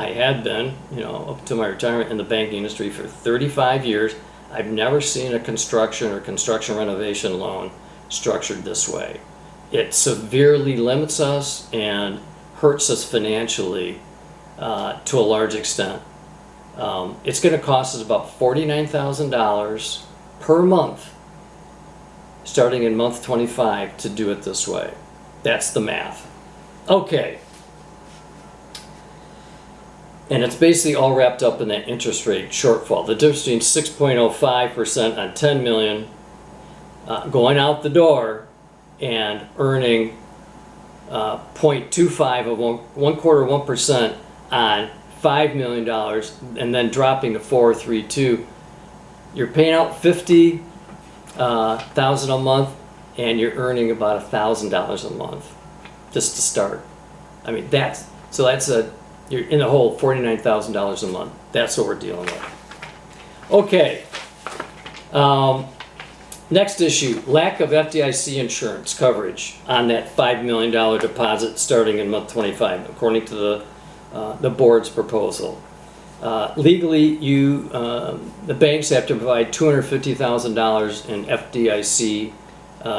I had been, up to my retirement in the banking industry for 35 years. I've never seen a construction or construction renovation loan structured this way. It severely limits us and hurts us financially to a large extent. It's going to cost us about $49,000 per month, starting in month 25, to do it this way. That's the math. Okay. And it's basically all wrapped up in that interest rate shortfall. The difference between 6.05% on 10 million going out the door and earning 0.25 of one quarter 1% on $5 million, and then dropping to 4.32. You're paying out $50,000 a month, and you're earning about $1,000 a month just to start. I mean, you're in the hole $49,000 a month. That's what we're dealing with. Okay. Next issue, lack of FDIC insurance coverage on that $5 million deposit starting in month 25, according to the board's proposal. Legally, the banks have to provide $250,000 in FDIC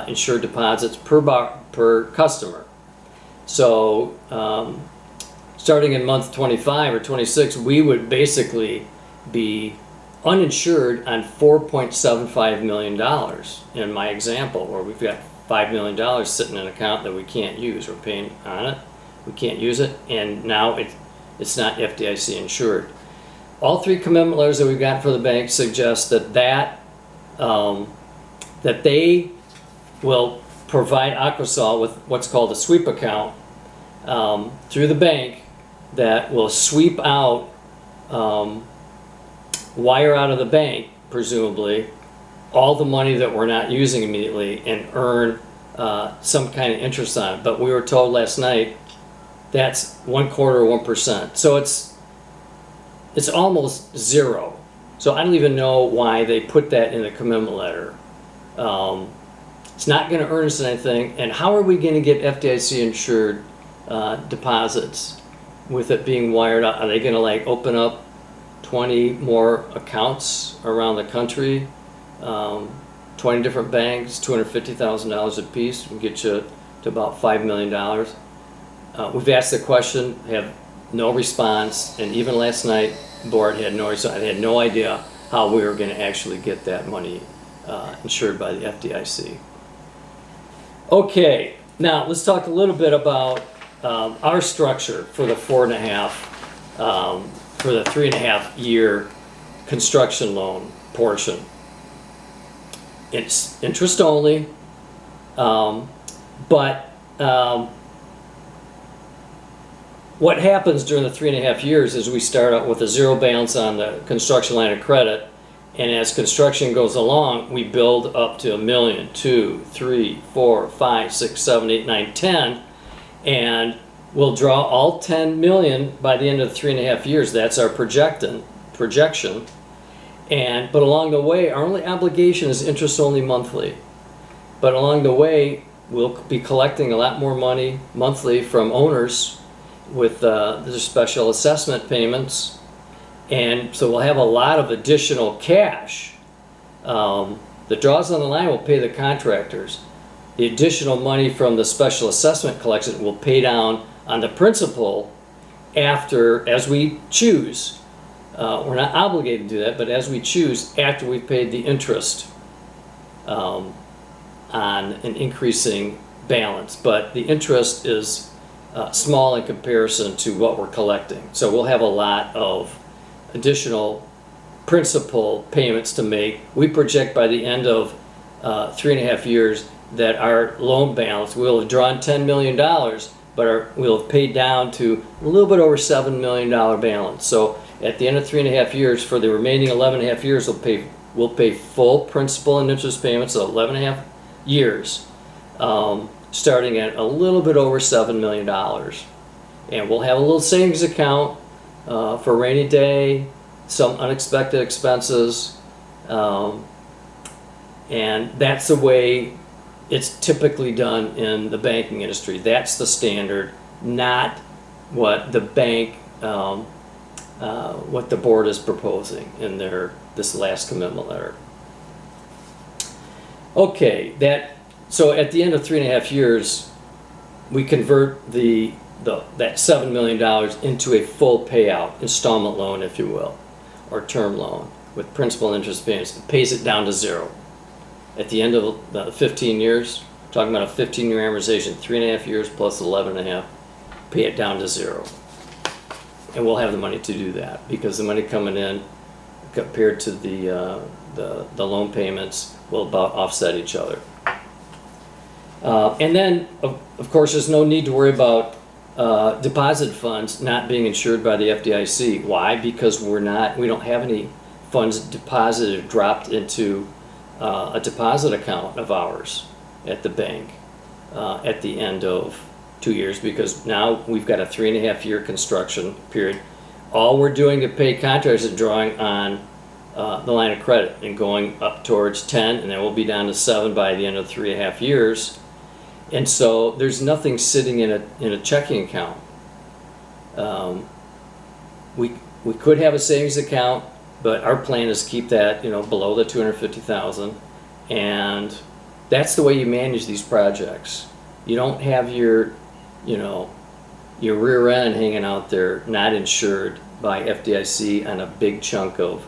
insured deposits per customer. So starting in month 25 or 26, we would basically be uninsured on $4.75 million in my example, where we've got $5 million sitting in an account that we can't use. We're paying on it, we can't use it, and now it's not FDIC insured. All three commitment letters that we've got for the bank suggest that they will provide Aquasol with what's called a sweep account through the bank that will sweep out, wire out of the bank, presumably, all the money that we're not using immediately and earn some kind of interest on it. But we were told last night that's 1/4 1%. So it's almost zero. So I don't even know why they put that in the commitment letter. It's not going to earn us anything. And how are we going to get FDIC insured deposits with it being wired out? Are they going to open up 20 more accounts around the country, 20 different banks, $250,000 a piece, will get you to about $5 million. We've asked the question, have no response, and even last night, the board had no response. They had no idea how we were going to actually get that money insured by the FDIC. Okay, now let's talk a little bit about our structure for the 3.5 year construction loan portion. It's interest only, but what happens during the 3.5 years is we start out with a zero balance on the construction line of credit, and as construction goes along, we build up to $1 million, $2 million, $3 million, $4 million, $5 million, $6 million, $7 million, $8 million, $10 million, and we'll draw all $10 million by the end of the 3.5 years. That's our projection. But along the way, our only obligation is interest only monthly. But along the way, we'll be collecting a lot more money monthly from owners with the special assessment payments. And so we'll have a lot of additional cash. The draws on the line will pay the contractors. The additional money from the special assessment collection will pay down on the principal as we choose. We're not obligated to do that, but as we choose, after we've paid the interest on an increasing balance. But the interest is small in comparison to what we're collecting. So we'll have a lot of additional principal payments to make. We project by the end of 3.5 years that our loan balance, we'll have drawn $10 million, but we'll have paid down to a little bit over $7 million balance. So at the end of 3.5 years, for the remaining 11.5 years, we'll pay full principal and interest payments of 11.5 years, starting at a little bit over $7 million. And we'll have a little savings account for a rainy day, some unexpected expenses, and that's the way it's typically done in the banking industry. That's the standard, not what the bank what the board is proposing in this last commitment letter. Okay, so at the end of 3.5 years, we convert that $7 million into a full payout installment loan, if you will, or term loan with principal and interest payments. It pays it down to zero. At the end of the 15 years, talking about a 15-year amortization, 3.5 years plus 11.5, pay it down to zero. And we'll have the money to do that because the money coming in compared to the loan payments will about offset each other. And then, of course, there's no need to worry about deposit funds not being insured by the FDIC. Why? Because we don't have any funds deposited or dropped into a deposit account of ours at the bank at the end of 2 years, because now we've got a 3.5-year construction period. All we're doing to pay contractors is drawing on the line of credit and going up towards 10, and then we'll be down to 7 by the end of 3.5 years. And so there's nothing sitting in a checking account. We could have a savings account, but our plan is to keep that below the $250,000, and that's the way you manage these projects. You don't have your rear end hanging out there not insured by FDIC on a big chunk of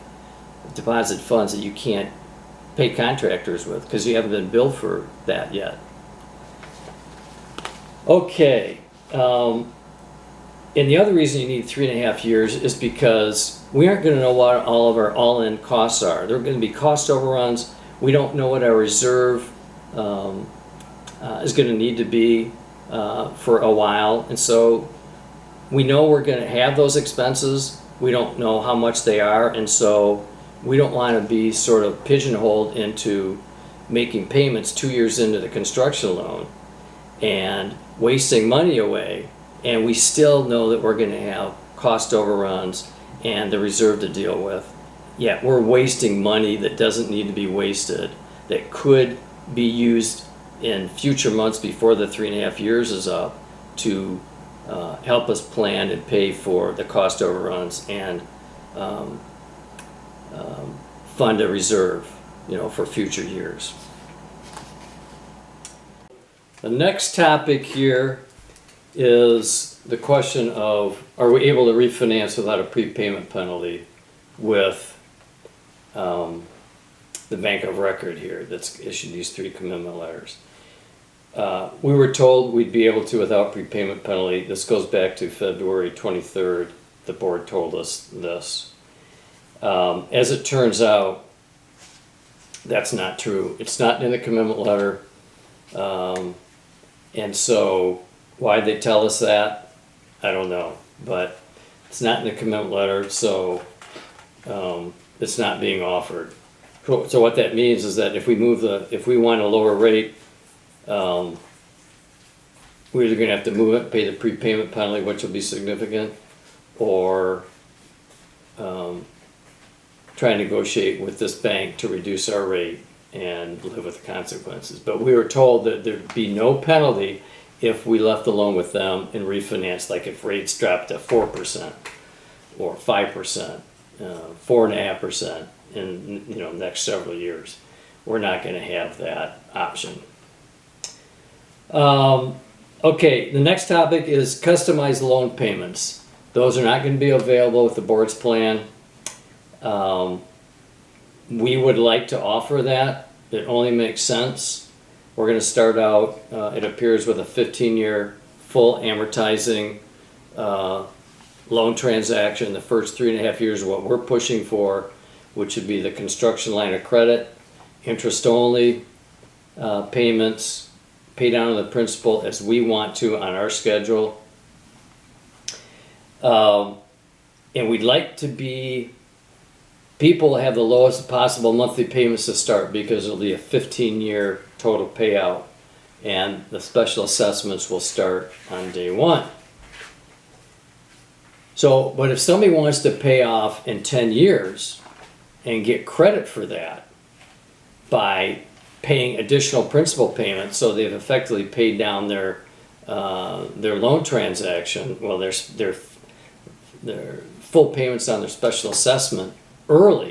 deposit funds that you can't pay contractors with because you haven't been billed for that yet. Okay, and the other reason you need 3.5 years is because we aren't going to know what all of our all-in costs are. There are going to be cost overruns. We don't know what our reserve is going to need to be for a while, and so we know we're going to have those expenses. We don't know how much they are, and so we don't want to be sort of pigeonholed into making payments 2 years into the construction loan and wasting money away, and we still know that we're going to have cost overruns and the reserve to deal with. Yeah, we're wasting money that doesn't need to be wasted, that could be used in future months before the 3.5 years is up to help us plan and pay for the cost overruns and fund a reserve, for future years. The next topic here is the question of, are we able to refinance without a prepayment penalty with the bank of record here that's issued these 3 commitment letters? We were told we'd be able to without prepayment penalty. This goes back to February 23rd. The board told us this. As it turns out, that's not true. It's not in the commitment letter. And so why they tell us that, I don't know. But it's not in the commitment letter, so it's not being offered. So what that means is that if we want a lower rate, we're either going to have to move it, pay the prepayment penalty, which will be significant, or try and negotiate with this bank to reduce our rate and live with the consequences. But we were told that there'd be no penalty if we left the loan with them and refinanced, like if rates dropped to 4% or 5%, 4.5% in the next several years. We're not going to have that option. Okay, the next topic is customized loan payments. Those are not going to be available with the board's plan. We would like to offer that. It only makes sense. We're going to start out, it appears, with a 15-year full amortizing loan transaction. The first 3.5 years is what we're pushing for, which would be the construction line of credit, interest only payments, pay down the principal as we want to on our schedule. And we'd like to be people have the lowest possible monthly payments to start because it'll be a 15-year total payout, and the special assessments will start on day 1. So, but if somebody wants to pay off in 10 years and get credit for that by paying additional principal payments, so they've effectively paid down their loan transaction, well, their full payments on their special assessment early.